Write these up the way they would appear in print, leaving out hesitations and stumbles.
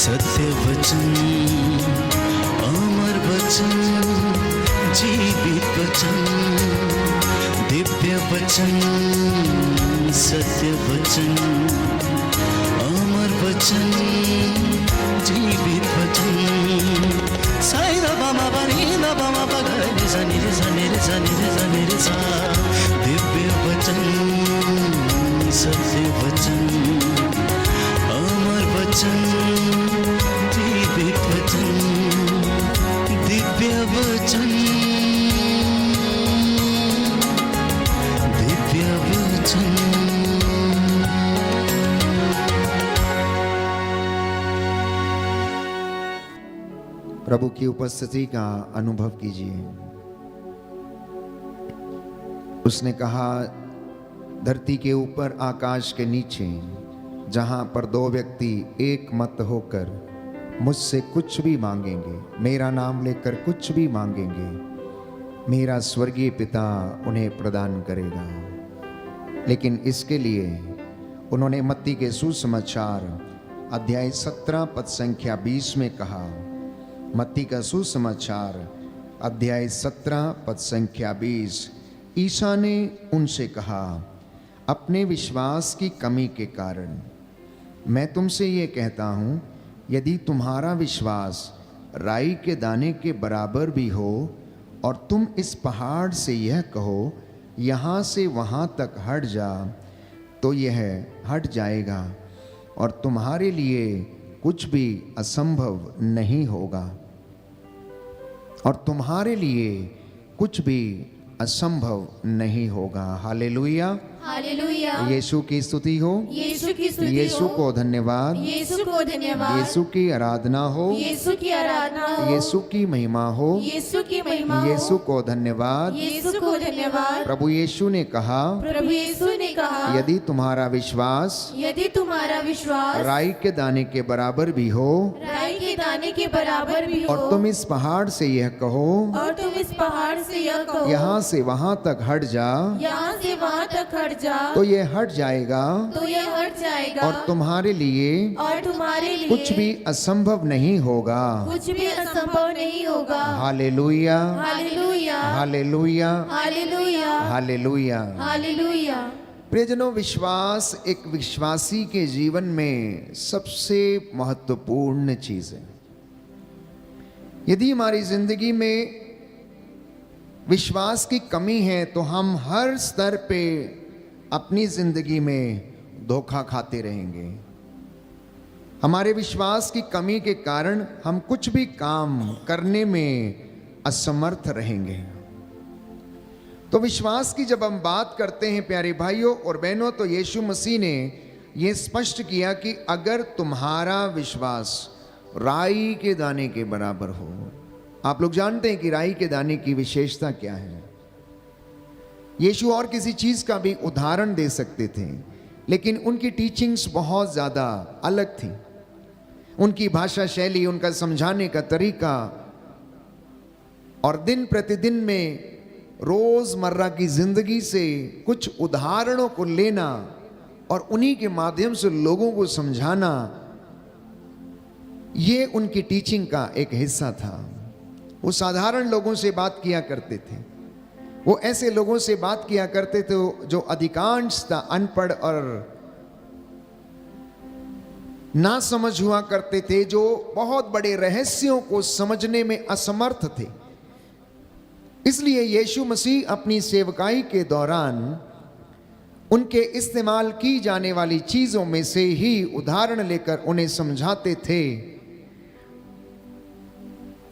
सत्य वचन, अमर वचन, जीवित वचन, दिव्य वचन, सत्य वचन, अमर वचन, जीवित वचन। साई दा बामा बनी दा बामा बगरे रे सा नी रे सा नी रे सा नी रे सा नी रे सा। दिव्य वचन, सत्य वचन, अमर वचन, जीवित वचन, दिव्य वचन, दिव्य वचन। प्रभु की उपस्थिति का अनुभव कीजिए। उसने कहा, धरती के ऊपर आकाश के नीचे जहां पर दो व्यक्ति एक मत होकर मुझसे कुछ भी मांगेंगे, मेरा नाम लेकर कुछ भी मांगेंगे, मेरा स्वर्गीय पिता उन्हें प्रदान करेगा। लेकिन इसके लिए उन्होंने मत्ती के सुसमाचार अध्याय 17 पद संख्या 20 में कहा, मत्ती का सुसमाचार अध्याय 17 पद संख्या 20, ईसा ने उनसे कहा, अपने विश्वास की कमी के कारण मैं तुमसे ये कहता हूँ, यदि तुम्हारा विश्वास राई के दाने के बराबर भी हो और तुम इस पहाड़ से यह कहो, यहाँ से वहाँ तक हट जा, तो यह हट जाएगा और तुम्हारे लिए कुछ भी असंभव नहीं होगा। और तुम्हारे लिए कुछ भी असंभव नहीं होगा। Hallelujah, hallelujah. यीशु की स्तुति हो, यीशु की स्तुति हो, यीशु को धन्यवाद, यीशु को धन्यवाद, यीशु की आराधना हो, यीशु की आराधना हो, यीशु की महिमा हो, यीशु की महिमा हो, यीशु को धन्यवाद। यीशु को धन्यवाद। प्रभु यीशु ने कहा, प्रभु यीशु ने कहा, यदि तुम्हारा विश्वास यदि तुम्हारा विश्वास राई के दाने के बराबर भी हो राई के दाने के बराबर भी हो और तुम इस पहाड़ से यह कहो, और तुम इस पहाड़ से यह कहो, यहाँ से वहाँ तक हट जा, यहाँ से वहाँ तक हट जा, तो ये हट जाएगा तो यह हट जाएगा और तुम्हारे लिए और तुम्हारे लिए कुछ भी असंभव नहीं होगा। कुछ भी असंभव नहीं होगा। Hallelujah, hallelujah, hallelujah, hallelujah, hallelujah. Hallelujah. प्रियजनों, विश्वास एक विश्वासी के जीवन में सबसे महत्वपूर्ण चीज है। यदि हमारी जिंदगी में विश्वास की कमी है तो हम हर स्तर पे अपनी जिंदगी में धोखा खाते रहेंगे। हमारे विश्वास की कमी के कारण हम कुछ भी काम करने में असमर्थ रहेंगे। तो विश्वास की जब हम बात करते हैं प्यारे भाइयों और बहनों, तो यीशु मसीह ने यह स्पष्ट किया कि अगर तुम्हारा विश्वास राई के दाने के बराबर हो। आप लोग जानते हैं कि राई के दाने की विशेषता क्या है। यीशु और किसी चीज का भी उदाहरण दे सकते थे, लेकिन उनकी टीचिंग्स बहुत ज्यादा अलग थी। उनकी भाषा शैली, उनका समझाने का तरीका और दिन प्रतिदिन में रोजमर्रा की जिंदगी से कुछ उदाहरणों को लेना और उन्हीं के माध्यम से लोगों को समझाना, ये उनकी टीचिंग का एक हिस्सा था। वो साधारण लोगों से बात किया करते थे। वो ऐसे लोगों से बात किया करते थे जो अधिकांशतः अनपढ़ और ना समझ हुआ करते थे, जो बहुत बड़े रहस्यों को समझने में असमर्थ थे। इसलिए यीशु मसीह अपनी सेवकाई के दौरान उनके इस्तेमाल की जाने वाली चीजों में से ही उदाहरण लेकर उन्हें समझाते थे।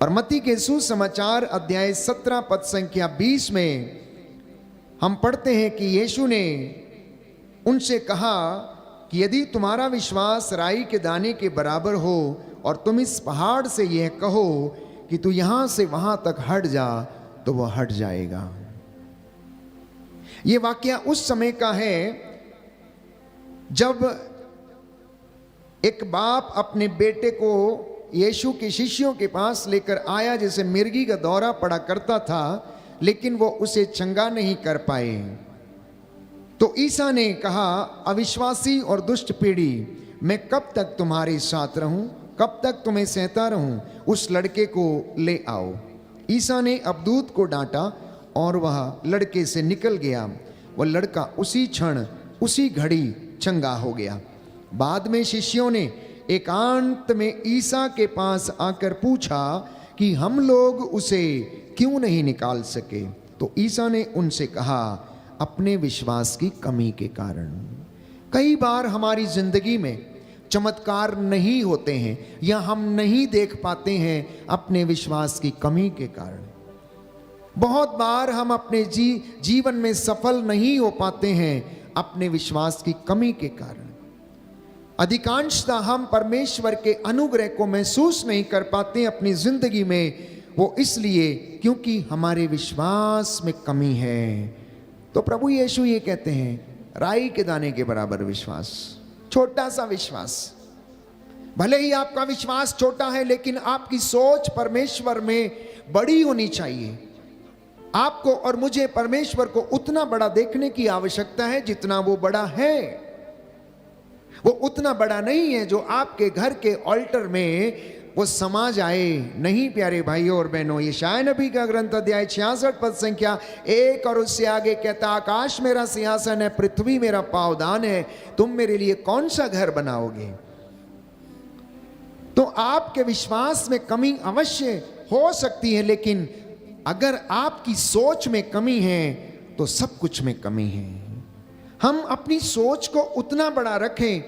और मत्ती के सुसमाचार अध्याय 17 पद संख्या 20 में हम पढ़ते हैं कि यीशु ने उनसे कहा कि यदि तुम्हारा विश्वास राई के दाने के बराबर हो और तुम इस पहाड़ से यह कहो कि तू यहां से वहां तक हट जा, तो वह हट जाएगा। यह वाकया उस समय का है जब एक बाप अपने बेटे को यीशु के शिष्यों के पास लेकर आया, जैसे मिर्गी का दौरा पड़ा करता था, लेकिन वो उसे चंगा नहीं कर पाए। तो ईसा ने कहा, अविश्वासी और दुष्ट पीढ़ी, मैं कब तक तुम्हारे साथ रहूं? कब तक तुम्हें सहता रहूं? उस लड़के को ले आओ। ईसा ने अबदूत को डांटा और वह लड़के से निकल गया। वह लड़का उसी क्षण उसी घड़ी चंगा हो गया। बाद में शिष्यों ने एकांत में ईसा के पास आकर पूछा कि हम लोग उसे क्यों नहीं निकाल सके। तो ईसा ने उनसे कहा, अपने विश्वास की कमी के कारण। कई बार हमारी जिंदगी में चमत्कार नहीं होते हैं या हम नहीं देख पाते हैं अपने विश्वास की कमी के कारण। बहुत बार हम अपने जीवन में सफल नहीं हो पाते हैं अपने विश्वास की कमी के कारण। अधिकांशतः हम परमेश्वर के अनुग्रह को महसूस नहीं कर पाते अपनी जिंदगी में, वो इसलिए क्योंकि हमारे विश्वास में कमी है। तो प्रभु यीशु ये कहते हैं, राई के दाने के बराबर विश्वास, छोटा सा विश्वास। भले ही आपका विश्वास छोटा है, लेकिन आपकी सोच परमेश्वर में बड़ी होनी चाहिए। आपको और मुझे परमेश्वर को उतना बड़ा देखने की आवश्यकता है जितना वो बड़ा है। वो उतना बड़ा नहीं है जो आपके घर के ऑल्टर में वो समा जाए। नहीं प्यारे भाइयों और बहनों, यशायाह नबी का ग्रंथ अध्याय 66 पद संख्या 1 और उससे आगे कहता, आकाश मेरा सिंहासन है, पृथ्वी मेरा पावदान है, तुम मेरे लिए कौन सा घर बनाओगे। तो आपके विश्वास में कमी अवश्य हो सकती है, लेकिन अगर आपकी सोच में कमी है तो सब कुछ में कमी है। हम अपनी सोच को उतना बड़ा रखें,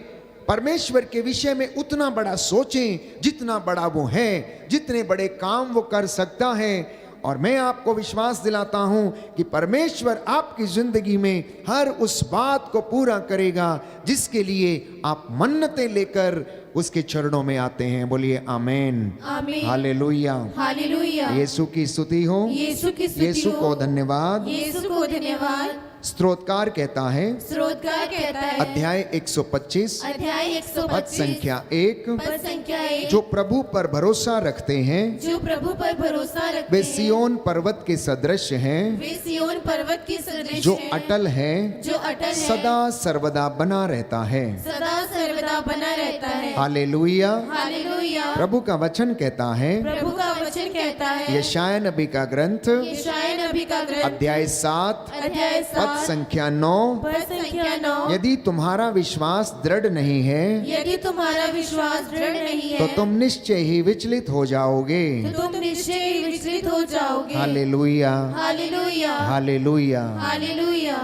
परमेश्वर के विषय में उतना बड़ा सोचें जितना बड़ा वो है, जितने बड़े काम वो कर सकता है। और मैं आपको विश्वास दिलाता हूं कि परमेश्वर आपकी जिंदगी में हर उस बात को पूरा करेगा जिसके लिए आप मन्नतें लेकर उसके चरणों में आते हैं। बोलिए आमेन, आमीन, हालेलुया, हालेलुया। यीशु की स्तुति हो, यीशु की स्तुति यीशु हो, को धन्यवाद। यीशु को धन्यवाद। स्तोत्रकार कहता है, स्रोतकार कहता है, अध्याय 125 अध्याय पद 125 संख्या 1, पद संख्या 1, जो प्रभु पर भरोसा रखते हैं जो प्रभु पर भरोसा रखते वे हैं, सियोन पर्वत के सदृश हैं, वे सियोन पर्वत की सदृश जो हैं, अटल है, जो अटल है, सदा सर्वदा बना रहता है। सदा सर्वदा बना रहता है। हालेलुया। हालेलुया। प्रभु का वचन कहता है, प्रभु का वचन कहता है, यशायाह नबी का ग्रंथ यशायाह नबी का ग्रंथ अध्याय 7 अध्याय पद 7 संख्या 9, पद संख्या 9, यदि तुम्हारा विश्वास दृढ़ नहीं है यदि तुम्हारा विश्वास दृढ़ नहीं है तो तुम निश्चय ही विचलित हो जाओगे। तो तुम निश्चय ही विचलित हो जाओगे। Hallelujah, hallelujah, hallelujah. हालेलुया।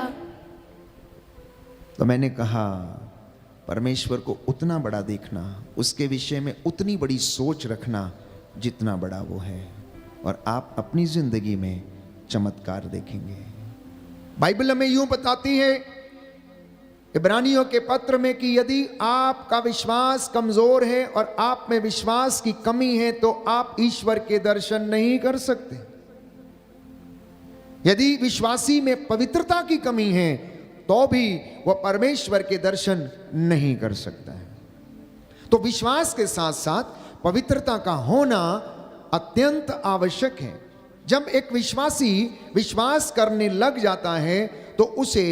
तो मैंने कहा, परमेश्वर को उतना बड़ा देखना, उसके विषय में उतनी बड़ी सोच रखना जितना बड़ा वो है, और आप अपनी जिंदगी में चमत्कार देखेंगे। बाइबल हमें यूं बताती है इब्रानियों के पत्र में कि यदि आपका विश्वास कमजोर है और आप में विश्वास की कमी है तो आप ईश्वर के दर्शन नहीं कर सकते। यदि विश्वासी में पवित्रता की कमी है तो भी वह परमेश्वर के दर्शन नहीं कर सकता है। तो विश्वास के साथ साथ पवित्रता का होना अत्यंत आवश्यक है। जब एक विश्वासी विश्वास करने लग जाता है तो उसे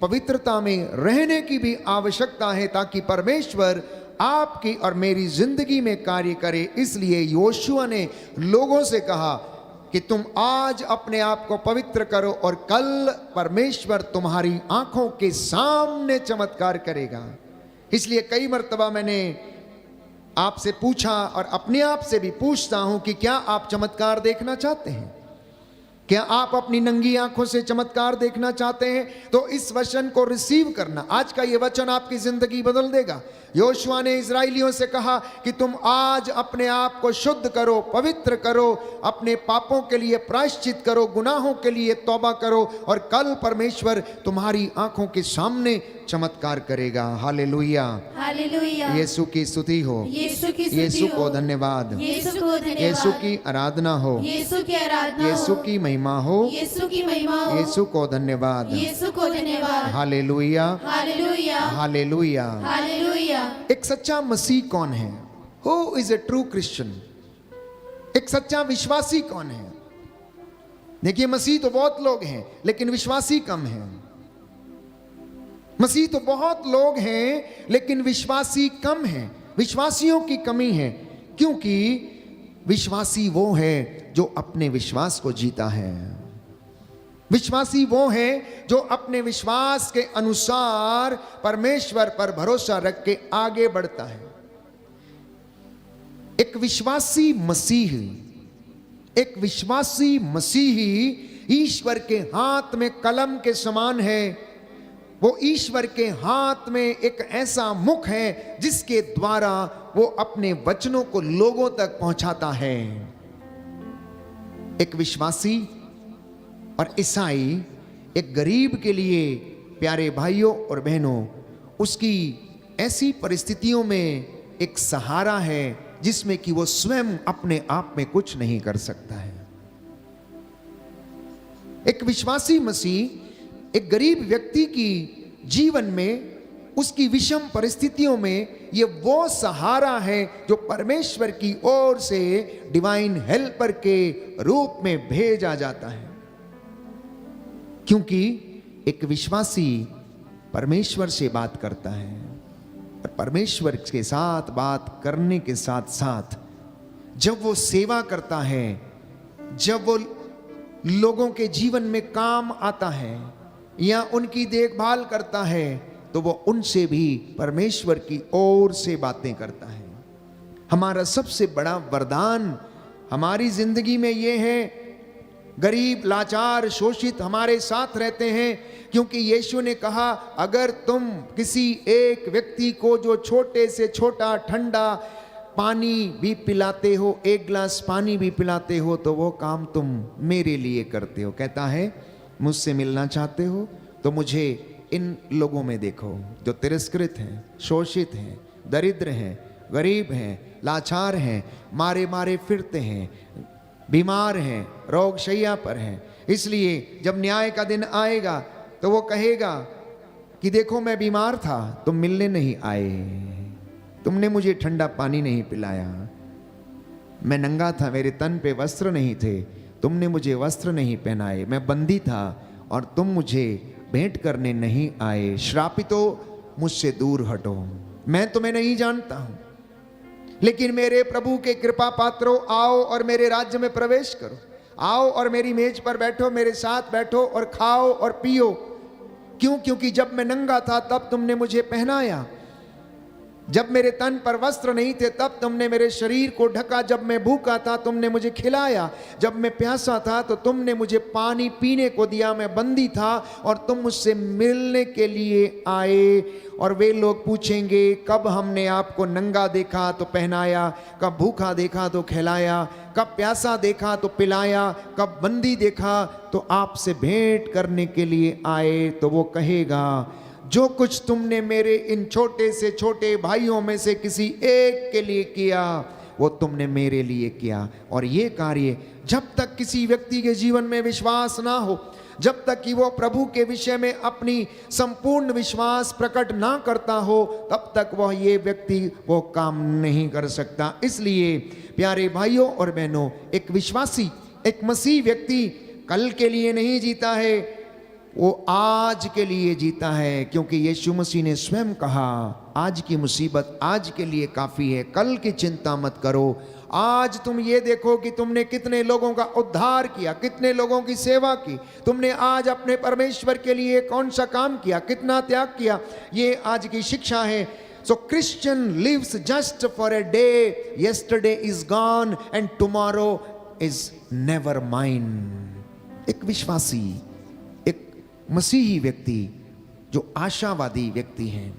पवित्रता में रहने की भी आवश्यकता है, ताकि परमेश्वर आपकी और मेरी जिंदगी में कार्य करे। इसलिए योशुआ ने लोगों से कहा कि तुम आज अपने आप को पवित्र करो और कल परमेश्वर तुम्हारी आंखों के सामने चमत्कार करेगा। इसलिए कई मर्तबा मैंने आपसे पूछा और अपने आप से भी पूछता हूं कि क्या आप चमत्कार देखना चाहते हैं? क्या आप अपनी नंगी आंखों से चमत्कार देखना चाहते हैं? तो इस वचन को रिसीव करना, आज का ये वचन आपकी जिंदगी बदल देगा। योशुआ ने इजराइलियों से कहा कि तुम आज अपने आप को शुद्ध करो, पवित्र करो, अपने पापों के लिए प्रायश्चित करो, गुनाहों के लिए तौबा करो, और कल परमेश्वर तुम्हारी आंखों के सामने चमत्कार करेगा। Hallelujah, hallelujah. यीशु की स्तुति हो, यीशु की स्तुति यीशु हो, को धन्यवाद, यीशु को धन्यवाद, यीशु की आराधना हो, यीशु की आराधना यीशु हो, की महिमा हो, यीशु की महिमा हो, यीशु को धन्यवाद। यीशु को धन्यवाद। Hallelujah, hallelujah, hallelujah. हालेलुया। एक सच्चा मसीह कौन है? Who is a true Christian? एक सच्चा विश्वासी कौन है? देखिए, मसीह तो बहुत लोग हैं लेकिन विश्वासी कम हैं। मसीह तो बहुत लोग हैं लेकिन विश्वासी कम हैं। विश्वासियों की कमी है। क्योंकि विश्वासी वो है जो अपने विश्वास को जीता है। विश्वासी वो है जो अपने विश्वास के अनुसार परमेश्वर पर भरोसा रख के आगे बढ़ता है। एक विश्वासी मसीही ईश्वर के हाथ में कलम के समान है। वो ईश्वर के हाथ में एक ऐसा मुख है जिसके द्वारा वो अपने वचनों को लोगों तक पहुंचाता है। एक विश्वासी और ईसाई एक गरीब के लिए, प्यारे भाइयों और बहनों, उसकी ऐसी परिस्थितियों में एक सहारा है जिसमें कि वो स्वयं अपने आप में कुछ नहीं कर सकता है। एक विश्वासी मसीह एक गरीब व्यक्ति की जीवन में, उसकी विषम परिस्थितियों में ये वो सहारा है जो परमेश्वर की ओर से डिवाइन हेल्पर के रूप में भेजा जाता है। क्योंकि एक विश्वासी परमेश्वर से बात करता है और परमेश्वर के साथ बात करने के साथ साथ जब वो सेवा करता है, जब वो लोगों के जीवन में काम आता है या उनकी देखभाल करता है, तो वो उनसे भी परमेश्वर की ओर से बातें करता है। हमारा सबसे बड़ा वरदान हमारी जिंदगी में ये है, गरीब, लाचार, शोषित हमारे साथ रहते हैं, क्योंकि यीशु ने कहा अगर तुम किसी एक व्यक्ति को जो छोटे से छोटा ठंडा पानी भी पिलाते हो, एक गिलास पानी भी पिलाते हो, तो वो काम तुम मेरे लिए करते हो। कहता है मुझसे मिलना चाहते हो तो मुझे इन लोगों में देखो जो तिरस्कृत हैं, शोषित हैं, दरिद्र हैं, गरीब हैं, लाचार हैं, मारे मारे फिरते हैं, बीमार हैं, रोग शैया पर हैं। इसलिए जब न्याय का दिन आएगा तो वो कहेगा कि देखो मैं बीमार था, तुम मिलने नहीं आए, तुमने मुझे ठंडा पानी नहीं पिलाया, मैं नंगा था, मेरे तन पे वस्त्र नहीं थे, तुमने मुझे वस्त्र नहीं पहनाए, मैं बंदी था और तुम मुझे भेंट करने नहीं आए, श्रापितो मुझसे दूर हटो, मैं तुम्हें नहीं जानता हूं। लेकिन मेरे प्रभु के कृपा पात्रों, आओ और मेरे राज्य में प्रवेश करो, आओ और मेरी मेज पर बैठो, मेरे साथ बैठो और खाओ और पियो। क्यों? क्योंकि जब मैं नंगा था तब तुमने मुझे पहनाया, जब मेरे तन पर वस्त्र नहीं थे तब तुमने मेरे शरीर को ढका, जब मैं भूखा था तुमने मुझे खिलाया, जब मैं प्यासा था तो तुमने मुझे पानी पीने को दिया, मैं बंदी था और तुम मुझसे मिलने के लिए आए। और वे लोग पूछेंगे कब हमने आपको नंगा देखा तो पहनाया, कब भूखा देखा तो खिलाया, कब प्यासा देखा तो पिलाया, कब बंदी देखा तो आपसे भेंट करने के लिए आए। तो वो कहेगा जो कुछ तुमने मेरे इन छोटे से छोटे भाइयों में से किसी एक के लिए किया वो तुमने मेरे लिए किया। और ये कार्य जब तक किसी व्यक्ति के जीवन में विश्वास ना हो, जब तक कि वो प्रभु के विषय में अपनी संपूर्ण विश्वास प्रकट ना करता हो, तब तक वह ये व्यक्ति वो काम नहीं कर सकता। इसलिए प्यारे भाइयों और बहनों, एक विश्वासी, एक मसीह व्यक्ति कल के लिए नहीं जीता है, वो आज के लिए जीता है। क्योंकि यीशु मसीह ने स्वयं कहा आज की मुसीबत आज के लिए काफ़ी है, कल की चिंता मत करो। आज तुम ये देखो कि तुमने कितने लोगों का उद्धार किया, कितने लोगों की सेवा की, तुमने आज अपने परमेश्वर के लिए कौन सा काम किया, कितना त्याग किया, ये आज की शिक्षा है। So Christian lives just for a day, yesterday is gone and tomorrow is never mine। एक विश्वासी, मसीही व्यक्ति जो आशावादी व्यक्ति हैं,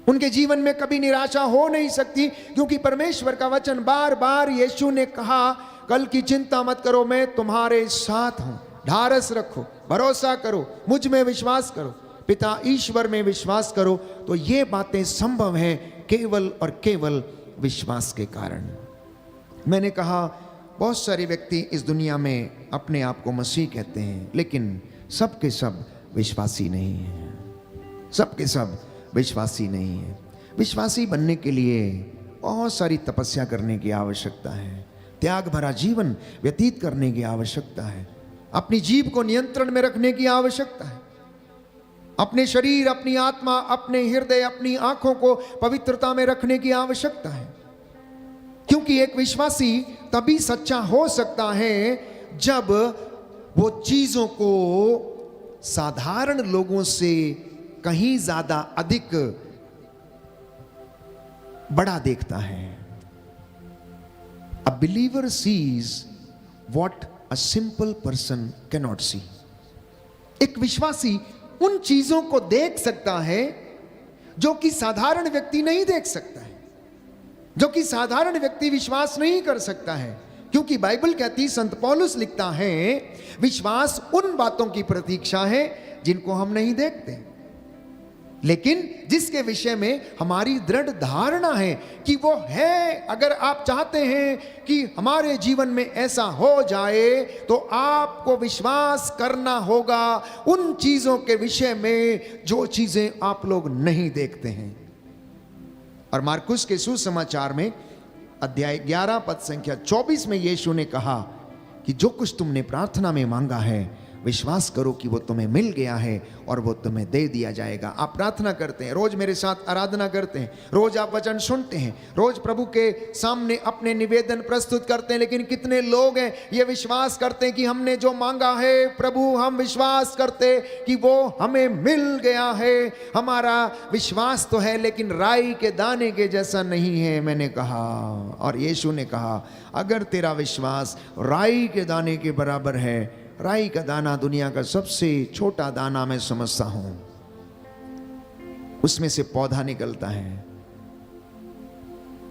उनके जीवन में कभी निराशा हो नहीं सकती, क्योंकि परमेश्वर का वचन बार बार यीशु ने कहा कल की चिंता मत करो, मैं तुम्हारे साथ हूं, ढारस रखो, भरोसा करो, मुझ में विश्वास करो, पिता ईश्वर में विश्वास करो। तो ये बातें संभव हैं केवल और केवल विश्वास के कारण। मैंने कहा बहुत सारे व्यक्ति इस दुनिया में अपने आप को मसीह कहते हैं, लेकिन सब के सब विश्वासी नहीं है, सब के सब विश्वासी नहीं है। विश्वासी बनने के लिए बहुत सारी तपस्या करने की आवश्यकता है, त्याग भरा जीवन व्यतीत करने की आवश्यकता है, अपनी जीभ को नियंत्रण में रखने की आवश्यकता है, अपने शरीर, अपनी आत्मा, अपने हृदय, अपनी आंखों को पवित्रता में रखने की आवश्यकता है। क्यों? क्योंकि एक विश्वासी तभी सच्चा हो सकता है जब वो चीजों को साधारण लोगों से कहीं ज्यादा अधिक बड़ा देखता है। A believer sees what a simple person cannot see. एक विश्वासी उन चीजों को देख सकता है जो कि साधारण व्यक्ति नहीं देख सकता है, जो कि साधारण व्यक्ति विश्वास नहीं कर सकता है। क्योंकि बाइबल कहती, संत पौलुस लिखता है, विश्वास उन बातों की प्रतीक्षा है जिनको हम नहीं देखते, लेकिन जिसके विषय में हमारी दृढ़ धारणा है कि वो है। अगर आप चाहते हैं कि हमारे जीवन में ऐसा हो जाए तो आपको विश्वास करना होगा उन चीजों के विषय में जो चीजें आप लोग नहीं देखते हैं। और मार्कुस के सुसमाचार में अध्याय 11 पद संख्या 24 में यीशु ने कहा कि जो कुछ तुमने प्रार्थना में मांगा है विश्वास करो कि वो तुम्हें मिल गया है और वो तुम्हें दे दिया जाएगा। आप प्रार्थना करते हैं, रोज मेरे साथ आराधना करते हैं, रोज आप वचन सुनते हैं, रोज प्रभु के सामने अपने निवेदन प्रस्तुत करते हैं, लेकिन कितने लोग हैं ये विश्वास करते हैं कि हमने जो मांगा है प्रभु, हम विश्वास करते कि वो हमें मिल गया है। हमारा विश्वास तो है लेकिन राई के दाने के जैसा नहीं है। मैंने कहा और यीशु ने कहा, अगर तेरा विश्वास राई के दाने के बराबर है, राई का दाना दुनिया का सबसे छोटा दाना मैं समझता हूं, उसमें से पौधा निकलता है,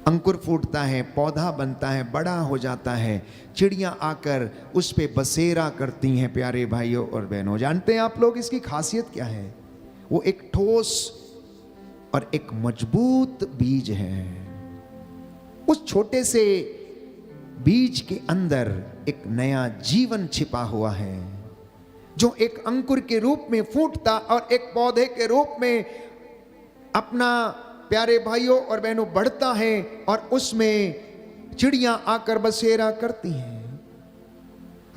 अंकुर फूटता है, पौधा बनता है, बड़ा हो जाता है, चिड़ियां आकर उस पे बसेरा करती हैं। प्यारे भाइयों और बहनों, जानते हैं आप लोग इसकी खासियत क्या है? वो एक ठोस और एक मजबूत बीज है। उस छोटे से बीज के अंदर एक नया जीवन छिपा हुआ है जो एक अंकुर के रूप में फूटता और एक पौधे के रूप में अपना, प्यारे भाइयों और बहनों, बढ़ता है और उसमें चिड़ियां आकर बसेरा करती हैं।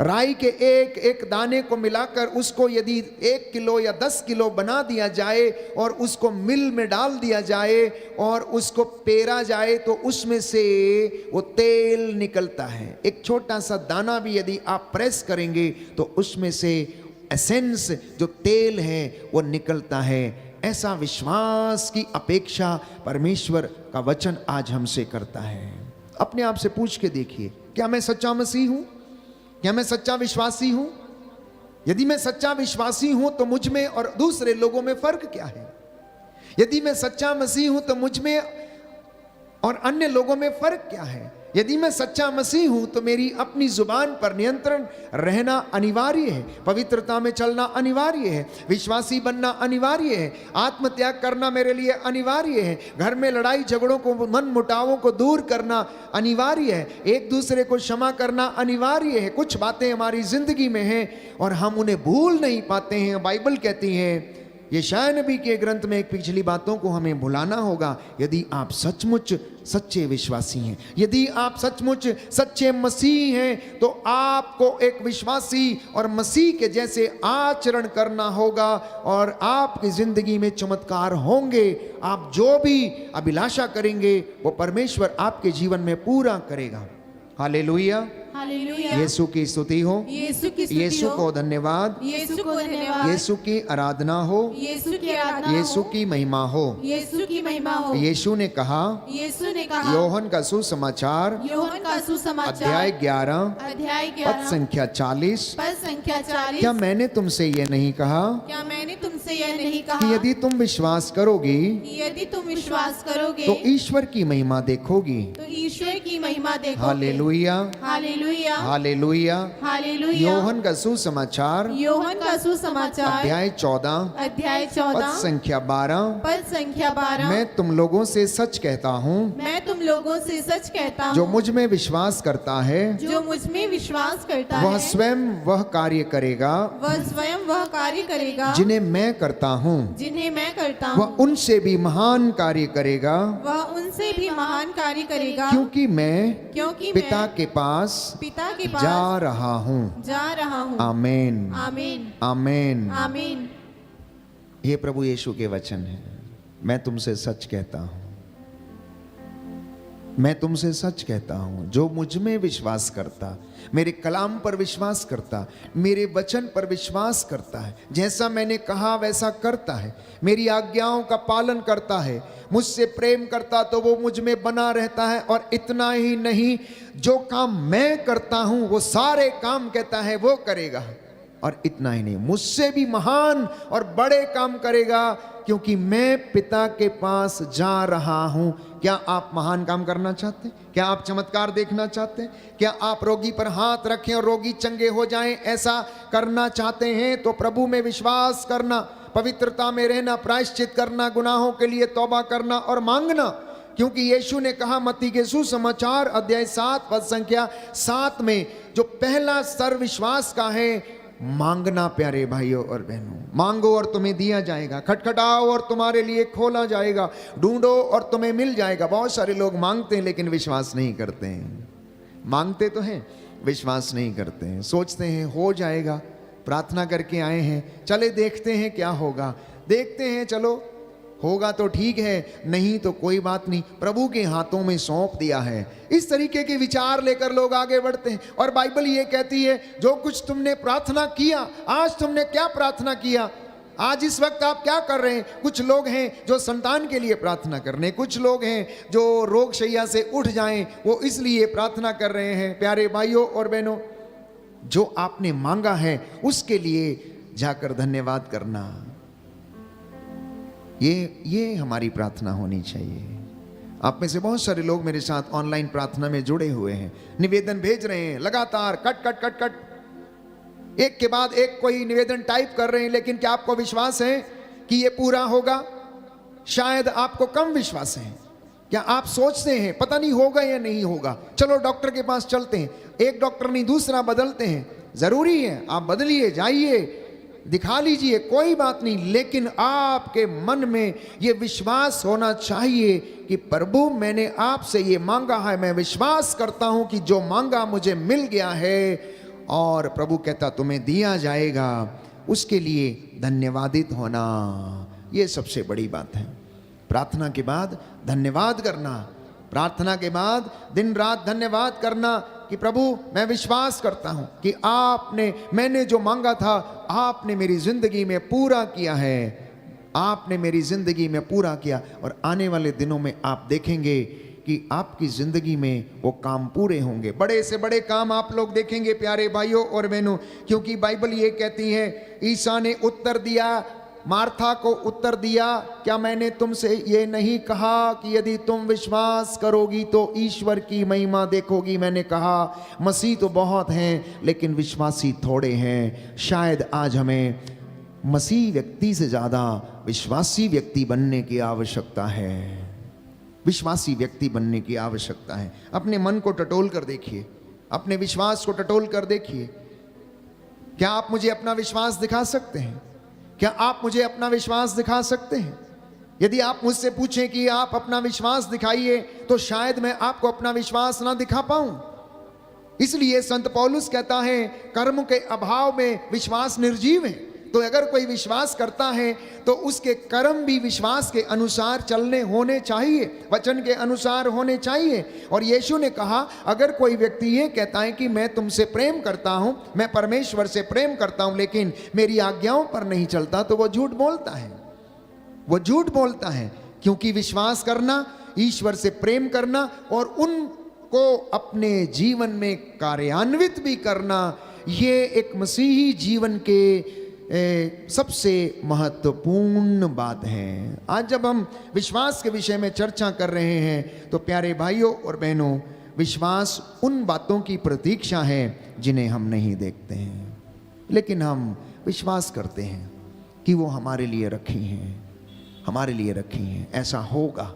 राई के एक एक दाने को मिलाकर उसको यदि 1 किलो या 10 किलो बना दिया जाए और उसको मिल में डाल दिया जाए और उसको पेरा जाए तो उसमें से वो तेल निकलता है। एक छोटा सा दाना भी यदि आप प्रेस करेंगे तो उसमें से एसेंस, जो तेल है, वो निकलता है। ऐसा विश्वास की अपेक्षा परमेश्वर का वचन आज हमसे करता है। अपने आप से पूछ के देखिए, क्या मैं सच्चा मसीह हूं? क्या मैं सच्चा विश्वासी हूं? यदि मैं सच्चा विश्वासी हूं तो मुझ में और दूसरे लोगों में फर्क क्या है? यदि मैं सच्चा मसीह हूं तो मुझ में और अन्य लोगों में फर्क क्या है? यदि मैं सच्चा मसीह हूं तो मेरी अपनी जुबान पर नियंत्रण रहना अनिवार्य है, पवित्रता में चलना अनिवार्य है, विश्वासी बनना अनिवार्य है, आत्मत्याग करना मेरे लिए अनिवार्य है, घर में लड़ाई झगड़ों को, मन मुटावों को दूर करना अनिवार्य है, एक दूसरे को क्षमा करना अनिवार्य है। कुछ बातें हमारी जिंदगी में हैं और हम उन्हें भूल नहीं पाते हैं। बाइबल कहती है, यशायाह नबी के ग्रंथ में एक पिछली बातों को हमें भुलाना होगा। यदि आप सचमुच सच्चे विश्वासी हैं, यदि आप सचमुच सच्चे मसीह हैं, तो आपको एक विश्वासी और मसीह के जैसे आचरण करना होगा और आपकी जिंदगी में चमत्कार होंगे। आप जो भी अभिलाषा करेंगे वो परमेश्वर आपके जीवन में पूरा करेगा। Hallelujah, hallelujah. यीशु की स्तुति हो, यीशु की स्तुति यीशु हो, को धन्यवाद, यीशु को धन्यवाद, यीशु की आराधना हो, यीशु की आराधना हो, यीशु की महिमा हो। यीशु की महिमा हो। यीशु ने कहा, यीशु ने कहा, योहन का सुसमाचार योहन का सुसमाचार अध्याय 11 अध्याय पद 11 संख्या 40, पद संख्या 40, क्या मैंने तुमसे ये नहीं कहा क्या मैंने तुमसे यह नहीं कहा कि यदि तुम विश्वास करोगी कि यदि तुम विश्वास करोगे तो ईश्वर की महिमा देखोगी। तो ईश्वर की महिमा देखोगे। Hallelujah, hallelujah, hallelujah. Hallelujah. Yohan का सुसमाचार योहन का सुसमाचार अध्याय 14 अध्याय पद 14 संख्या 12, पद संख्या 12, मैं तुम लोगों से सच कहता हूँ, मैं तुम लोगों से सच कहता जो हूँ, मुझ में विश्वास करता है जो मुझ में विश्वास करता वह है स्वयं वह कार्य करेगा वह स्वयं वह कार्य करेगा जिन्हें मैं करता हूँ, जिन्हें मैं करता हूँ, वह उनसे भी महान कार्य करेगा, वह उनसे भी महान कार्य करेगा, क्योंकि मैं क्योंकि पिता मैं के पास पिता के जा पास रहा हूँ। जा रहा हूँ। आमीन, आमीन, आमीन। आमीन। ये प्रभु यीशु के वचन है। मैं तुमसे सच कहता हूँ, मैं तुमसे सच कहता हूं, जो मुझ में विश्वास करता, मेरे कलाम पर विश्वास करता, मेरे वचन पर विश्वास करता है, जैसा मैंने कहा वैसा करता है, मेरी आज्ञाओं का पालन करता है, मुझसे प्रेम करता तो वो मुझ में बना रहता है। और इतना ही नहीं, जो काम मैं करता हूं वो सारे काम कहता है वो करेगा। और इतना ही नहीं, मुझसे भी महान और बड़े काम करेगा, क्योंकि मैं पिता के पास जा रहा हूं। क्या आप महान काम करना चाहते हैं? क्या आप चमत्कार देखना चाहते हैं? क्या आप रोगी पर हाथ रखें और रोगी चंगे हो जाएं? ऐसा करना चाहते हैं तो प्रभु में विश्वास करना, पवित्रता में रहना, प्रायश्चित करना, गुनाहों के लिए तौबा करना और मांगना। क्योंकि यीशु ने कहा मत्ती के सुसमाचार अध्याय 7 पद संख्या 7 में, जो पहला स्तर विश्वास का है, मांगना। प्यारे भाइयों और बहनों, मांगो और तुम्हें दिया जाएगा, खटखटाओ और तुम्हारे लिए खोला जाएगा, ढूंढो और तुम्हें मिल जाएगा। बहुत सारे लोग मांगते हैं लेकिन विश्वास नहीं करते हैं। मांगते तो हैं, विश्वास नहीं करते हैं। सोचते हैं हो जाएगा, प्रार्थना करके आए हैं, चले देखते हैं क्या होगा, देखते हैं, चलो होगा तो ठीक है, नहीं तो कोई बात नहीं, प्रभु के हाथों में सौंप दिया है। इस तरीके के विचार लेकर लोग आगे बढ़ते हैं। और बाइबल ये कहती है, जो कुछ तुमने प्रार्थना किया, आज तुमने क्या प्रार्थना किया, आज इस वक्त आप क्या कर रहे हैं? कुछ लोग हैं जो संतान के लिए प्रार्थना कर रहे हैं, कुछ लोग हैं जो रोग शैया से उठ जाएं वो इसलिए प्रार्थना कर रहे हैं। प्यारे भाइयों और बहनों, जो आपने मांगा है उसके लिए जाकर धन्यवाद करना, ये हमारी प्रार्थना होनी चाहिए। आप में से बहुत सारे लोग मेरे साथ ऑनलाइन प्रार्थना में जुड़े हुए हैं, निवेदन भेज रहे हैं लगातार, कट कट कट कट, एक के बाद एक कोई निवेदन टाइप कर रहे हैं। लेकिन क्या आपको विश्वास है कि ये पूरा होगा? शायद आपको कम विश्वास है। क्या आप सोचते हैं पता नहीं होगा या नहीं होगा, चलो डॉक्टर के पास चलते हैं, एक डॉक्टर नहीं दूसरा बदलते हैं, जरूरी है आप बदलिए, जाइए दिखा लीजिए, कोई बात नहीं, लेकिन आपके मन में ये विश्वास होना चाहिए कि प्रभु मैंने आपसे ये मांगा है, मैं विश्वास करता हूं कि जो मांगा मुझे मिल गया है। और प्रभु कहता तुम्हें दिया जाएगा, उसके लिए धन्यवादित होना, ये सबसे बड़ी बात है। प्रार्थना के बाद धन्यवाद करना, प्रार्थना के बाद दिन रात धन्यवाद करना कि प्रभु मैं विश्वास करता हूं कि मैंने जो मांगा था आपने मेरी जिंदगी में पूरा किया है, आपने मेरी जिंदगी में पूरा किया। और आने वाले दिनों में आप देखेंगे कि आपकी जिंदगी में वो काम पूरे होंगे, बड़े से बड़े काम आप लोग देखेंगे प्यारे भाइयों और बहनों। क्योंकि बाइबल ये कहती है, ईसा ने उत्तर दिया, मार्था को उत्तर दिया, क्या मैंने तुमसे ये नहीं कहा कि यदि तुम विश्वास करोगी तो ईश्वर की महिमा देखोगी? मैंने कहा मसीह तो बहुत हैं लेकिन विश्वासी थोड़े हैं। शायद आज हमें मसीह व्यक्ति से ज़्यादा विश्वासी व्यक्ति बनने की आवश्यकता है, विश्वासी व्यक्ति बनने की आवश्यकता है। अपने मन को टटोल कर देखिए, अपने विश्वास को टटोल कर देखिए। क्या आप मुझे अपना विश्वास दिखा सकते हैं? क्या आप मुझे अपना विश्वास दिखा सकते हैं? यदि आप मुझसे पूछें कि आप अपना विश्वास दिखाइए, तो शायद मैं आपको अपना विश्वास ना दिखा पाऊं। इसलिए संत पौलुस कहता है, कर्म के अभाव में विश्वास निर्जीव है। तो अगर कोई विश्वास करता है तो उसके कर्म भी विश्वास के अनुसार चलने होने चाहिए, वचन के अनुसार होने चाहिए। और यीशु ने कहा, अगर कोई व्यक्ति ये कहता है कि मैं तुमसे प्रेम करता हूं, मैं परमेश्वर से प्रेम करता हूं, लेकिन मेरी आज्ञाओं पर नहीं चलता, तो वो झूठ बोलता है, वो झूठ बोलता है। क्योंकि विश्वास करना, ईश्वर से प्रेम करना और उनको अपने जीवन में कार्यान्वित भी करना, ये एक मसीही जीवन के सबसे महत्वपूर्ण बात है। आज जब हम विश्वास के विषय में चर्चा कर रहे हैं तो प्यारे भाइयों और बहनों, विश्वास उन बातों की प्रतीक्षा है जिन्हें हम नहीं देखते हैं, लेकिन हम विश्वास करते हैं कि वो हमारे लिए रखी हैं, हमारे लिए रखी हैं, ऐसा होगा।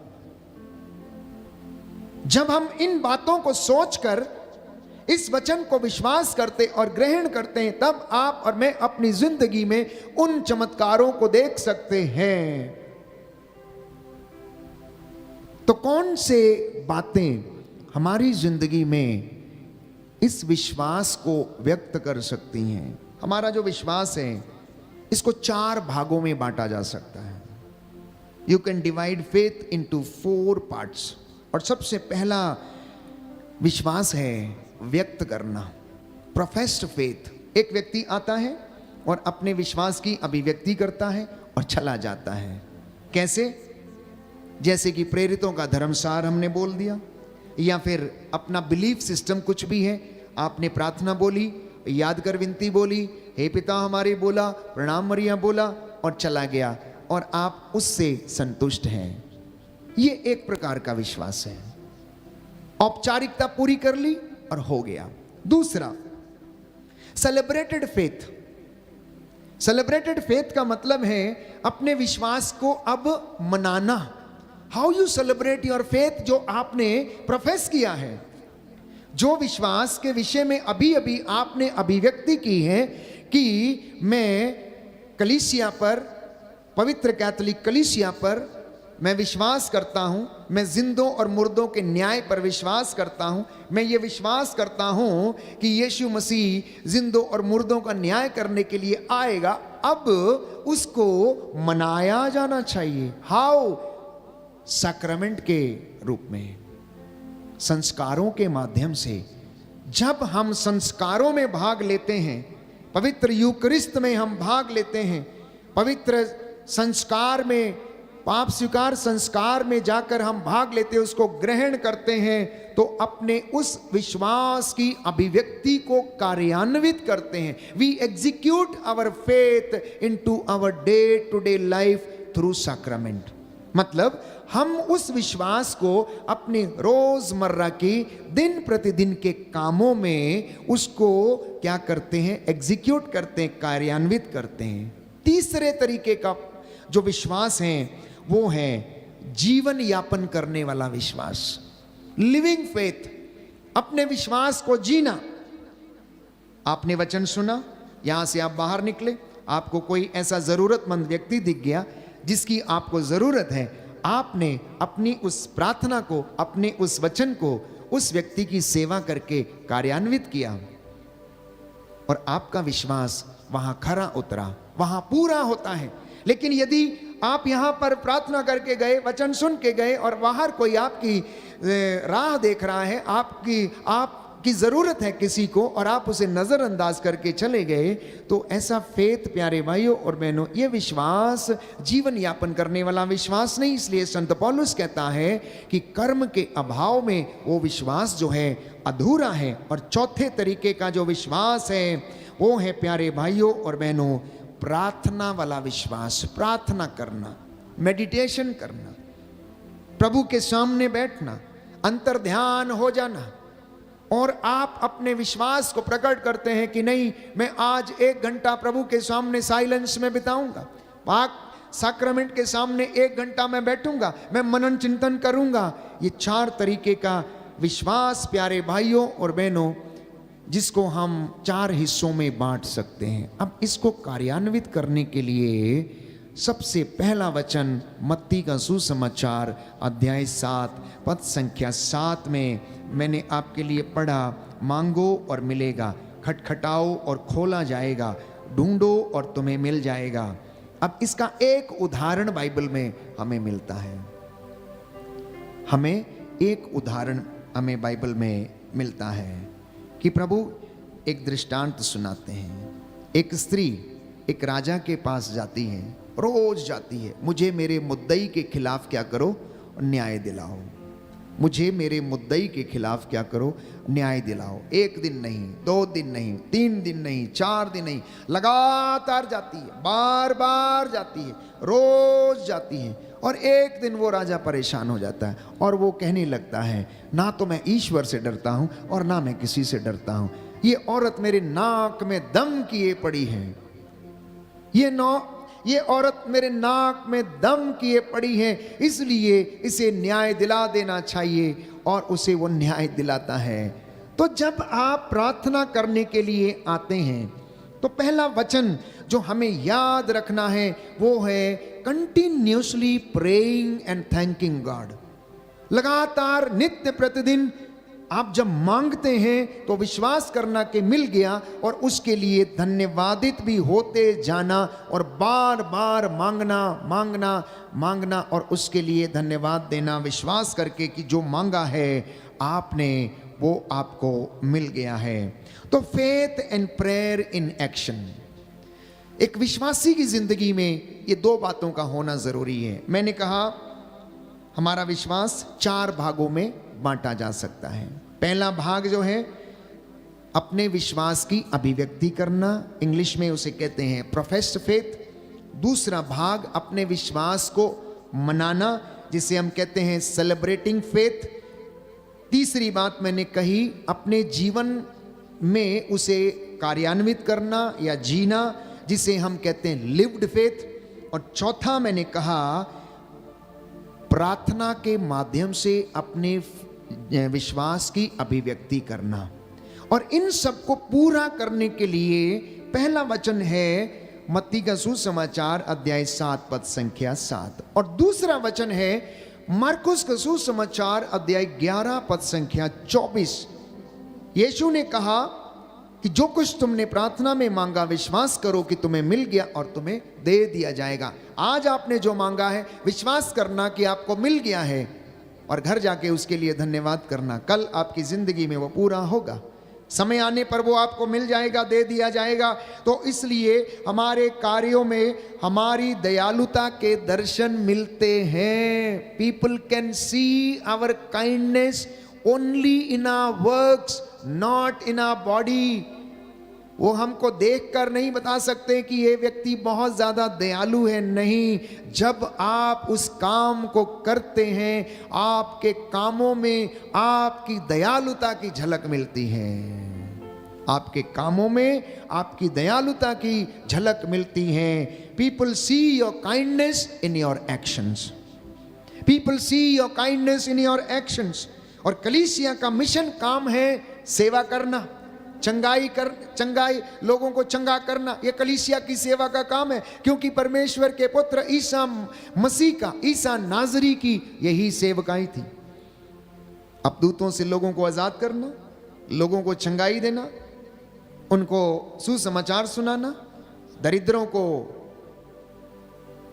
जब हम इन बातों को सोचकर इस वचन को विश्वास करते और ग्रहण करते हैं, तब आप और मैं अपनी जिंदगी में उन चमत्कारों को देख सकते हैं। तो कौन से बातें हमारी जिंदगी में इस विश्वास को व्यक्त कर सकती हैं? हमारा जो विश्वास है इसको 4 भागों में बांटा जा सकता है। You can divide faith into 4 parts. और सबसे पहला विश्वास है व्यक्त करना, प्रोफेस्ड फेथ। एक व्यक्ति आता है और अपने विश्वास की अभिव्यक्ति करता है और चला जाता है। कैसे? जैसे कि प्रेरितों का धर्मसार हमने बोल दिया, या फिर अपना बिलीफ सिस्टम कुछ भी है, आपने प्रार्थना बोली, याद कर विनती बोली, हे पिता हमारे बोला, प्रणाम मरिया बोला और चला गया, और आप उससे संतुष्ट हैं। ये एक प्रकार का विश्वास है, औपचारिकता पूरी कर ली और हो गया। दूसरा, सेलिब्रेटेड फेथ। सेलिब्रेटेड फेथ का मतलब है अपने विश्वास को अब मनाना। How you celebrate your faith, जो आपने प्रोफेस किया है, जो विश्वास के विषय में अभी अभी आपने अभिव्यक्ति की है कि मैं कलीसिया पर, पवित्र कैथोलिक कलीसिया पर मैं विश्वास करता हूं, मैं जिंदों और मुर्दों के न्याय पर विश्वास करता हूं, मैं ये विश्वास करता हूं कि यीशु मसीह जिंदों और मुर्दों का न्याय करने के लिए आएगा। अब उसको मनाया जाना चाहिए। हाउ? सैक्रमेंट के रूप में, संस्कारों के माध्यम से। जब हम संस्कारों में भाग लेते हैं, पवित्र यूकरिस्त में हम भाग लेते हैं, पवित्र संस्कार में, पाप स्वीकार संस्कार में जाकर हम भाग लेते हैं, उसको ग्रहण करते हैं, तो अपने उस विश्वास की अभिव्यक्ति को कार्यान्वित करते हैं। We execute our faith into our day to day life through sacrament. मतलब हम उस विश्वास को अपने रोजमर्रा के दिन प्रतिदिन के कामों में उसको क्या करते हैं? एग्जीक्यूट करते हैं, कार्यान्वित करते हैं। तीसरे तरीके का जो विश्वास है वो है जीवन यापन करने वाला विश्वास, लिविंग फेथ। अपने विश्वास को जीना। आपने वचन सुना, यहां से आप बाहर निकले, आपको कोई ऐसा जरूरतमंद व्यक्ति दिख गया जिसकी आपको जरूरत है, आपने अपनी उस प्रार्थना को, अपने उस वचन को उस व्यक्ति की सेवा करके कार्यान्वित किया, और आपका विश्वास वहां खरा उतरा, वहां पूरा होता है। लेकिन यदि आप यहां पर प्रार्थना करके गए, वचन सुन के गए, और बाहर कोई आपकी राह देख रहा है, आपकी जरूरत है किसी को, और आप उसे नजरअंदाज करके चले गए, तो ऐसा फेथ प्यारे भाइयों और बहनों, ये विश्वास जीवन यापन करने वाला विश्वास नहीं। इसलिए संत पौलुस कहता है कि कर्म के अभाव में वो विश्वास जो है अधूरा है। और चौथे तरीके का जो विश्वास है वो है प्यारे भाइयों और बहनों प्रार्थना वाला विश्वास। प्रार्थना करना, मेडिटेशन करना, प्रभु के सामने बैठना, अंतर्ध्यान हो जाना, और आप अपने विश्वास को प्रकट करते हैं कि नहीं, मैं आज 1 घंटा प्रभु के सामने साइलेंस में बिताऊंगा, पाक सैक्रमेंट के सामने 1 घंटा मैं बैठूंगा, मैं मनन चिंतन करूंगा। ये 4 तरीके का विश्वास प्यारे भाइयों और बहनों, जिसको हम 4 हिस्सों में बांट सकते हैं। अब इसको कार्यान्वित करने के लिए सबसे पहला वचन मत्ती का सुसमाचार अध्याय 7 पद संख्या 7 में मैंने आपके लिए पढ़ा, मांगो और मिलेगा, खटखटाओ और खोला जाएगा, ढूंढो और तुम्हें मिल जाएगा। अब इसका एक उदाहरण बाइबल में हमें मिलता है। हमें एक उदाहरण हमें बाइबल में मिलता है कि प्रभु एक दृष्टांत सुनाते हैं। एक स्त्री एक राजा के पास जाती है, रोज जाती है, मुझे मेरे मुद्दई के खिलाफ क्या करो, न्याय दिलाओ, मुझे मेरे मुद्दई के खिलाफ क्या करो, न्याय दिलाओ। 1 दिन नहीं, 2 दिन नहीं, 3 दिन नहीं, 4 दिन नहीं, लगातार जाती है, बार बार जाती है, रोज जाती है। और एक दिन वो राजा परेशान हो जाता है और वो कहने लगता है, ना तो मैं ईश्वर से डरता हूं और ना मैं किसी से डरता हूं, ये औरत मेरे नाक में दम किए पड़ी है, ये औरत मेरे नाक में दम किए पड़ी है, इसलिए इसे न्याय दिला देना चाहिए। और उसे वो न्याय दिलाता है। तो जब आप प्रार्थना करने के लिए आते हैं तो पहला वचन जो हमें याद रखना है वो है continuously praying and thanking God. लगातार नित्य प्रतिदिन आप जब मांगते हैं तो विश्वास करना कि मिल गया और उसके लिए धन्यवादित भी होते जाना और बार बार मांगना मांगना मांगना और उसके लिए धन्यवाद देना, विश्वास करके कि जो मांगा है आपने वो आपको मिल गया है। तो faith and prayer in action, एक विश्वासी की जिंदगी में ये दो बातों का होना जरूरी है। मैंने कहा हमारा विश्वास 4 भागों में बांटा जा सकता है। पहला भाग जो है अपने विश्वास की अभिव्यक्ति करना, इंग्लिश में उसे कहते हैं प्रोफेस्ड फेथ। दूसरा भाग अपने विश्वास को मनाना, जिसे हम कहते हैं सेलिब्रेटिंग फेथ। तीसरी बात मैंने कही अपने जीवन में उसे कार्यान्वित करना या जीना, जिसे हम कहते हैं लिव्ड फेथ। और चौथा मैंने कहा प्रार्थना के माध्यम से अपने विश्वास की अभिव्यक्ति करना। और इन सब को पूरा करने के लिए पहला वचन है मत्ती का सुसमाचार अध्याय 7 पद संख्या 7, और दूसरा वचन है मार्कुस का सुसमाचार अध्याय 11 पद संख्या 24। यीशु ने कहा कि जो कुछ तुमने प्रार्थना में मांगा विश्वास करो कि तुम्हें मिल गया और तुम्हें दे दिया जाएगा। आज आपने जो मांगा है विश्वास करना कि आपको मिल गया है और घर जाके उसके लिए धन्यवाद करना। कल आपकी जिंदगी में वो पूरा होगा, समय आने पर वो आपको मिल जाएगा, दे दिया जाएगा। तो इसलिए हमारे कार्यों में हमारी दयालुता के दर्शन मिलते हैं। People can see our kindness only in our works, not in our body. वो हमको देखकर नहीं बता सकते कि ये व्यक्ति बहुत ज्यादा दयालु है, नहीं। जब आप उस काम को करते हैं आपके कामों में आपकी दयालुता की झलक मिलती है। आपके कामों में आपकी दयालुता की झलक मिलती है। People see your kindness in your actions, people see your kindness in your actions. और कलीसिया का मिशन काम है सेवा करना, चंगाई, लोगों को चंगा करना। यह कलीसिया की सेवा का काम है, क्योंकि परमेश्वर के पुत्र ईसा मसीह का, ईसा नाजरी की यही सेवकाई थी। अपदूतों से लोगों को आजाद करना, लोगों को चंगाई देना, उनको सुसमाचार सुनाना, दरिद्रों को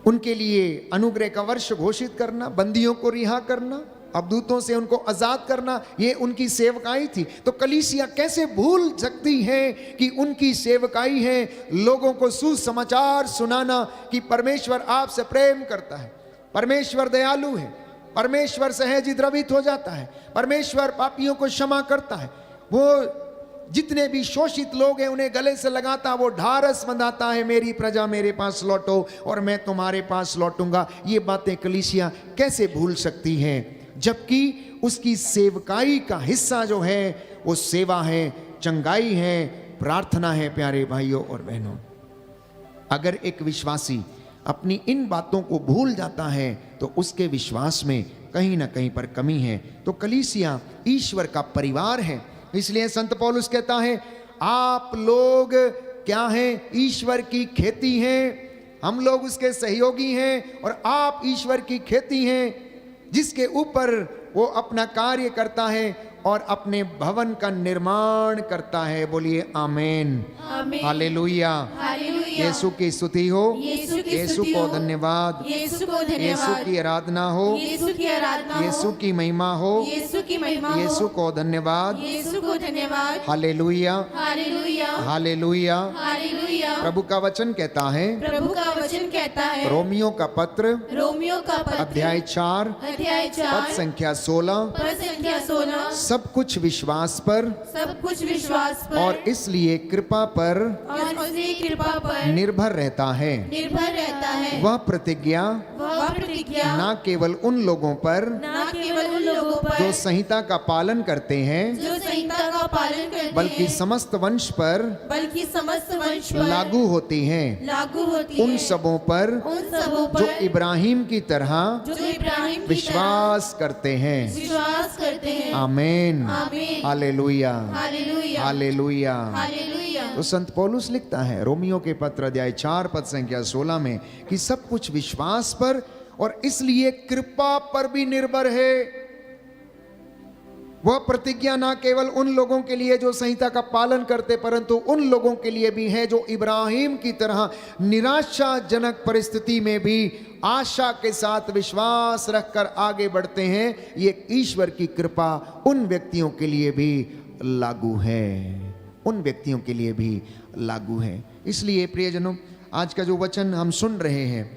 उनके लिए अनुग्रह का वर्ष घोषित करना, बंदियों को रिहा करना, अबदूतों से उनको आजाद करना, ये उनकी सेवकाई थी। तो कलीसिया कैसे भूल सकती है कि उनकी सेवकाई है लोगों को सुसमाचार सुनाना कि परमेश्वर आपसे प्रेम करता है, परमेश्वर दयालु है, परमेश्वर सहज द्रवित हो जाता है, परमेश्वर पापियों को क्षमा करता है। वो जितने भी शोषित लोग हैं उन्हें गले से लगाता, वो ढारस बंधाता है, मेरी प्रजा मेरे पास लौटो और मैं तुम्हारे पास लौटूंगा। ये बातें कलीसिया कैसे भूल सकती है, जबकि उसकी सेवकाई का हिस्सा जो है वो सेवा है, चंगाई है, प्रार्थना है। प्यारे भाइयों और बहनों, अगर एक विश्वासी अपनी इन बातों को भूल जाता है तो उसके विश्वास में कहीं ना कहीं पर कमी है। तो कलीसिया ईश्वर का परिवार है। इसलिए संत पौलुस कहता है आप लोग क्या हैं, ईश्वर की खेती हैं, हम लोग उसके सहयोगी हैं और आप ईश्वर की खेती हैं जिसके ऊपर वो अपना कार्य करता है और अपने भवन का निर्माण करता है। बोलिए आमीन, हालेलुया, यीशु की स्तुति हो, यीशु को धन्यवाद, यीशु की आराधना हो, यीशु की महिमा हो, यीशु को धन्यवाद, हालेलुया, हालेलुया। प्रभु का वचन कहता है, रोमियो का पत्र अध्याय 4 पद संख्या 16, सब कुछ विश्वास पर और इसलिए कृपा पर निर्भर रहता है। वह प्रतिज्ञा न केवल उन लोगों पर जो संहिता का पालन करते हैं, बल्कि समस्त वंश पर लागू होती हैं, उन सबों पर जो इब्राहिम की तरह विश्वास करते हैं। आमीन, हालेलुया, हालेलुया। तो संत पौलुस लिखता है रोमियो के पत्र अध्याय 4 पद संख्या 16 में कि सब कुछ विश्वास पर और इसलिए कृपा पर भी निर्भर है। वह प्रतिज्ञा ना केवल उन लोगों के लिए जो संहिता का पालन करते, परंतु उन लोगों के लिए भी है जो इब्राहिम की तरह निराशाजनक परिस्थिति में भी आशा के साथ विश्वास रखकर आगे बढ़ते हैं। ये ईश्वर की कृपा उन व्यक्तियों के लिए भी लागू है, उन व्यक्तियों के लिए भी लागू है। इसलिए प्रियजनों, आज का जो वचन हम सुन रहे हैं,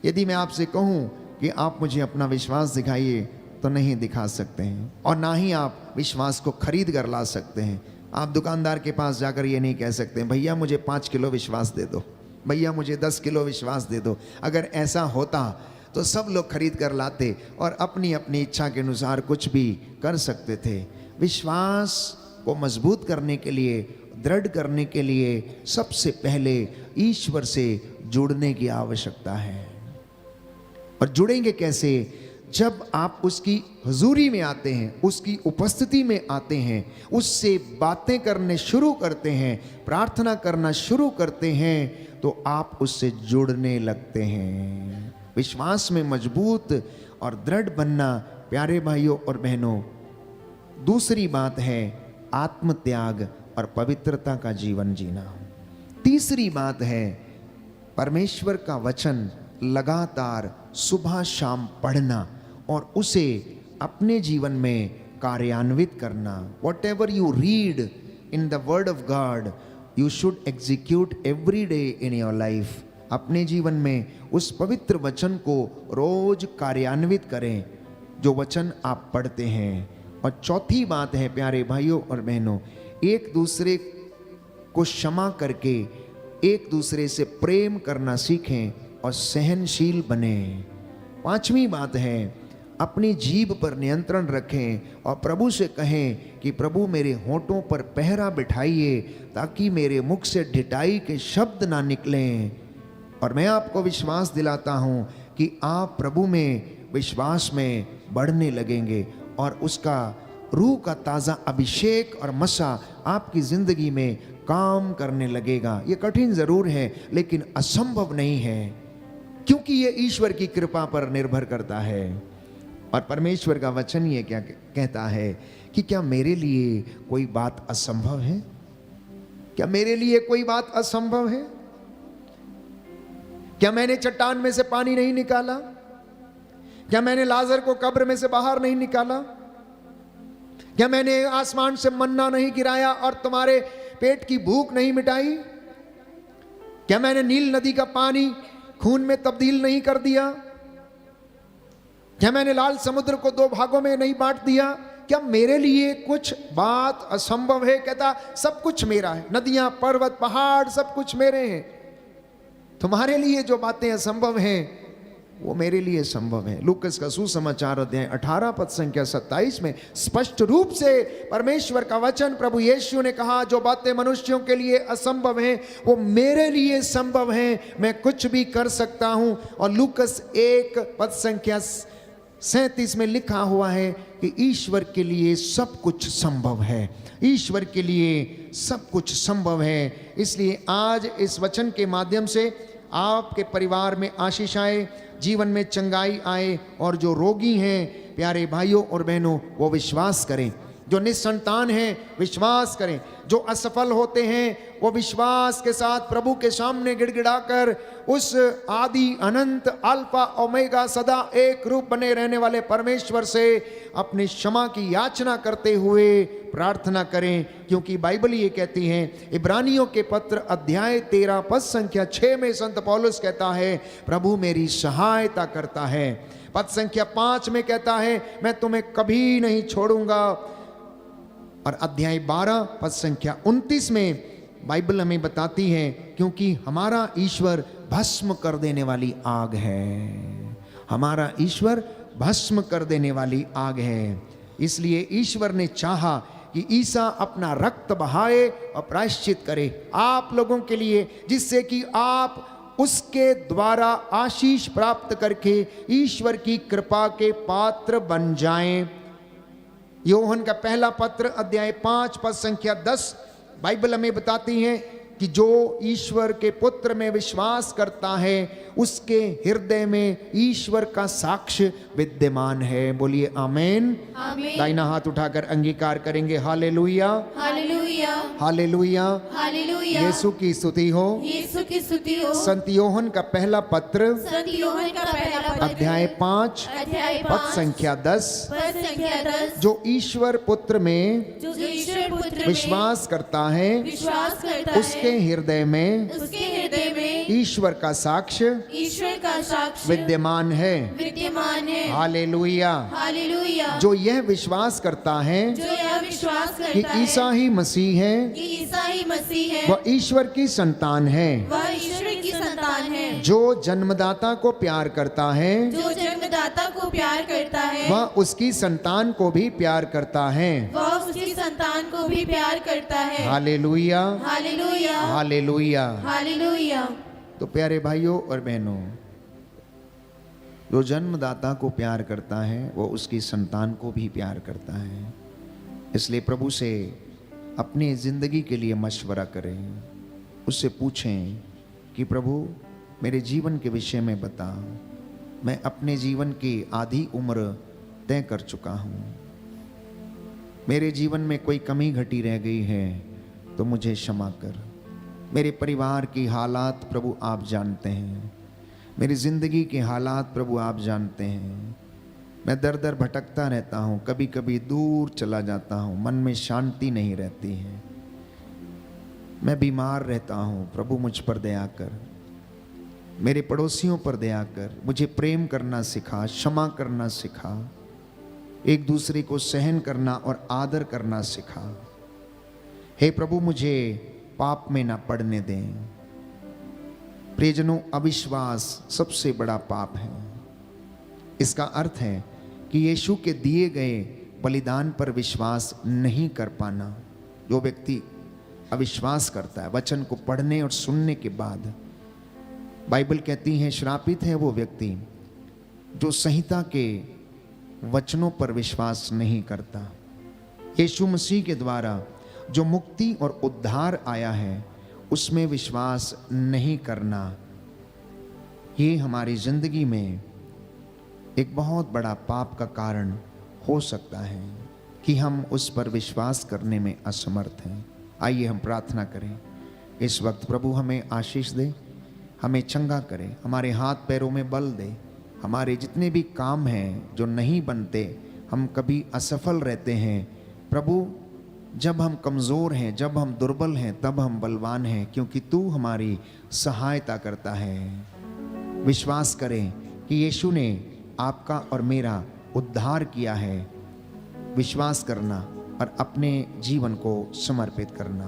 यदि मैं आपसे कहूं कि आप मुझे अपना विश्वास दिखाइए तो नहीं दिखा सकते हैं, और ना ही आप विश्वास को खरीद कर ला सकते हैं। आप दुकानदार के पास जाकर ये नहीं कह सकते भैया मुझे 5 किलो विश्वास दे दो, भैया मुझे 10 किलो विश्वास दे दो। अगर ऐसा होता तो सब लोग खरीद कर लाते और अपनी अपनी इच्छा के अनुसार कुछ भी कर सकते थे। विश्वास को मजबूत करने के लिए, दृढ़ करने के लिए सबसे पहले ईश्वर से जुड़ने की आवश्यकता है। और जुड़ेंगे कैसे? जब आप उसकी हुजूरी में आते हैं, उसकी उपस्थिति में आते हैं, उससे बातें करने शुरू करते हैं, प्रार्थना करना शुरू करते हैं, तो आप उससे जुड़ने लगते हैं। विश्वास में मजबूत और दृढ़ बनना प्यारे भाइयों और बहनों। दूसरी बात है आत्मत्याग और पवित्रता का जीवन जीना। तीसरी बात है परमेश्वर का वचन लगातार सुबह शाम पढ़ना और उसे अपने जीवन में कार्यान्वित करना। What ever you read in the word of God you should execute every day in your life. अपने जीवन में उस पवित्र वचन को रोज कार्यान्वित करें जो वचन आप पढ़ते हैं। और चौथी बात है प्यारे भाइयों और बहनों, एक दूसरे को क्षमा करके एक दूसरे से प्रेम करना सीखें और सहनशील बने। पांचवी बात है अपनी जीभ पर नियंत्रण रखें और प्रभु से कहें कि प्रभु मेरे होठों पर पहरा बिठाइए ताकि मेरे मुख से ढिठाई के शब्द ना निकलें। और मैं आपको विश्वास दिलाता हूँ कि आप प्रभु में विश्वास में बढ़ने लगेंगे और उसका रूह का ताज़ा अभिषेक और मसा आपकी ज़िंदगी में काम करने लगेगा। ये कठिन ज़रूर है लेकिन असंभव नहीं है, क्योंकि ये ईश्वर की कृपा पर निर्भर करता है। और परमेश्वर का वचन ये क्या कहता है कि क्या मेरे लिए कोई बात असंभव है? क्या मेरे लिए कोई बात असंभव है? क्या मैंने चट्टान में से पानी नहीं निकाला? क्या मैंने लाजर को कब्र में से बाहर नहीं निकाला? क्या मैंने आसमान से मन्ना नहीं गिराया और तुम्हारे पेट की भूख नहीं मिटाई? क्या मैंने नील नदी का पानी खून में तब्दील नहीं कर दिया? क्या मैंने लाल समुद्र को 2 भागों में नहीं बांट दिया? क्या मेरे लिए कुछ बात असंभव है? कहता सब कुछ मेरा है, नदियां, पर्वत, पहाड़ सब कुछ मेरे हैं। तुम्हारे लिए जो बातें असंभव हैं वो मेरे लिए संभव है। लूकस का सुसमाचार अध्याय 18 पद संख्या 27 में स्पष्ट रूप से परमेश्वर का वचन प्रभु यीशु ने कहा जो बातें मनुष्यों के लिए असंभव हैं वो मेरे लिए संभव हैं, मैं कुछ भी कर सकता हूं। और लूकस 1 पद संख्या 37 में लिखा हुआ है कि ईश्वर के लिए सब कुछ संभव है, ईश्वर के लिए सब कुछ संभव है। इसलिए आज इस वचन के माध्यम से आपके परिवार में आशीष आए, जीवन में चंगाई आए, और जो रोगी हैं प्यारे भाइयों और बहनों वो विश्वास करें, जो निसंतान हैं विश्वास करें, जो असफल होते हैं वो विश्वास के साथ प्रभु के सामने गिड़गिड़ाकर उस आदि अनंत अल्फा ओमेगा सदा एक रूप बने रहने वाले परमेश्वर से अपनी क्षमा की याचना करते हुए प्रार्थना करें। क्योंकि बाइबल ये कहती है, इब्रानियों के पत्र अध्याय 13 पद संख्या 6 में संत पौलुस कहता है प्रभु मेरी सहायता करता है। पद संख्या 5 में कहता है मैं तुम्हें कभी नहीं छोड़ूंगा। और अध्याय 12 पद संख्या 29 में बाइबल हमें बताती है क्योंकि हमारा ईश्वर भस्म कर देने वाली आग है, हमारा ईश्वर भस्म कर देने वाली आग है। इसलिए ईश्वर ने चाहा कि ईसा अपना रक्त बहाए और प्रायश्चित करे आप लोगों के लिए, जिससे कि आप उसके द्वारा आशीष प्राप्त करके ईश्वर की कृपा के पात्र बन जाएं। यूहन्ना का पहला पत्र अध्याय 5 पद संख्या 10 बाइबल हमें बताती है कि जो ईश्वर के पुत्र में विश्वास करता है उसके हृदय में ईश्वर का साक्ष्य विद्यमान है। बोलिए आमेन। आमीन। दाहिना हाथ उठाकर अंगीकार करेंगे। Hallelujah, hallelujah, hallelujah, hallelujah. Yeshu की स्तुति हो। यीशु की स्तुति हो। संत योहन का पहला पत्र संत योहन का पहला पत्र अध्याय 5 अध्याय पद 5 संख्या 10। पद संख्या 10। जो ईश्वर पुत्र में जो ईश्वर पुत्र में विश्वास करता है विश्वास करता उसके है हृदय में उसके हृदय में ईश्वर का साक्ष्य ईश्वर का साक्ष्य विद्यमान है। विद्यमान है। हालेलुया। हालेलुया। जो यह विश्वास करता है जो यह विश्वास कि करता है ईसा ही मसीह है, कि ईसा ही मसीह है, वह ईश्वर की संतान है। वह ईश्वर की संतान है। जो जन्मदाता को प्यार करता है जो जन्मदाता को प्यार करता है वह उसकी संतान को भी प्यार करता है। वह उसकी संतान को भी प्यार करता है। Hallelujah, hallelujah, hallelujah. हालेलुया। तो प्यारे भाइयों और बहनों, जो जन्मदाता को प्यार करता है वो उसकी संतान को भी प्यार करता है। इसलिए प्रभु से अपनी जिंदगी के लिए मशवरा करें, उससे पूछें कि प्रभु मेरे जीवन के विषय में बता। मैं अपने जीवन की आधी उम्र तय कर चुका हूँ, मेरे जीवन में कोई कमी घटी रह गई है तो मुझे क्षमा कर। मेरे परिवार की हालात प्रभु आप जानते हैं, मेरी ज़िंदगी के हालात प्रभु आप जानते हैं। मैं दर दर भटकता रहता हूँ, कभी कभी दूर चला जाता हूँ, मन में शांति नहीं रहती है। मैं बीमार रहता हूँ, प्रभु मुझ पर दया कर। मेरे पड़ोसियों पर दया कर। मुझे प्रेम करना सिखा, क्षमा करना सिखा, एक दूसरे को सहन करना और आदर करना सिखा। हे प्रभु मुझे पाप में ना पड़ने दें। प्रियजनों, अविश्वास सबसे बड़ा पाप है। इसका अर्थ है कि यीशु के दिए गए बलिदान पर विश्वास नहीं कर पाना। जो व्यक्ति अविश्वास करता है वचन को पढ़ने और सुनने के बाद, बाइबल कहती है श्रापित है वो व्यक्ति जो संहिता के वचनों पर विश्वास नहीं करता। यीशु मसीह के द्वारा जो मुक्ति और उद्धार आया है उसमें विश्वास नहीं करना, ये हमारी जिंदगी में एक बहुत बड़ा पाप का कारण हो सकता है कि हम उस पर विश्वास करने में असमर्थ हैं। आइए हम प्रार्थना करें। इस वक्त प्रभु हमें आशीष दे, हमें चंगा करे, हमारे हाथ पैरों में बल दे। हमारे जितने भी काम हैं जो नहीं बनते, हम कभी असफल रहते हैं, प्रभु जब हम कमज़ोर हैं, जब हम दुर्बल हैं, तब हम बलवान हैं, क्योंकि तू हमारी सहायता करता है। विश्वास करें कि यीशु ने आपका और मेरा उद्धार किया है। विश्वास करना और अपने जीवन को समर्पित करना।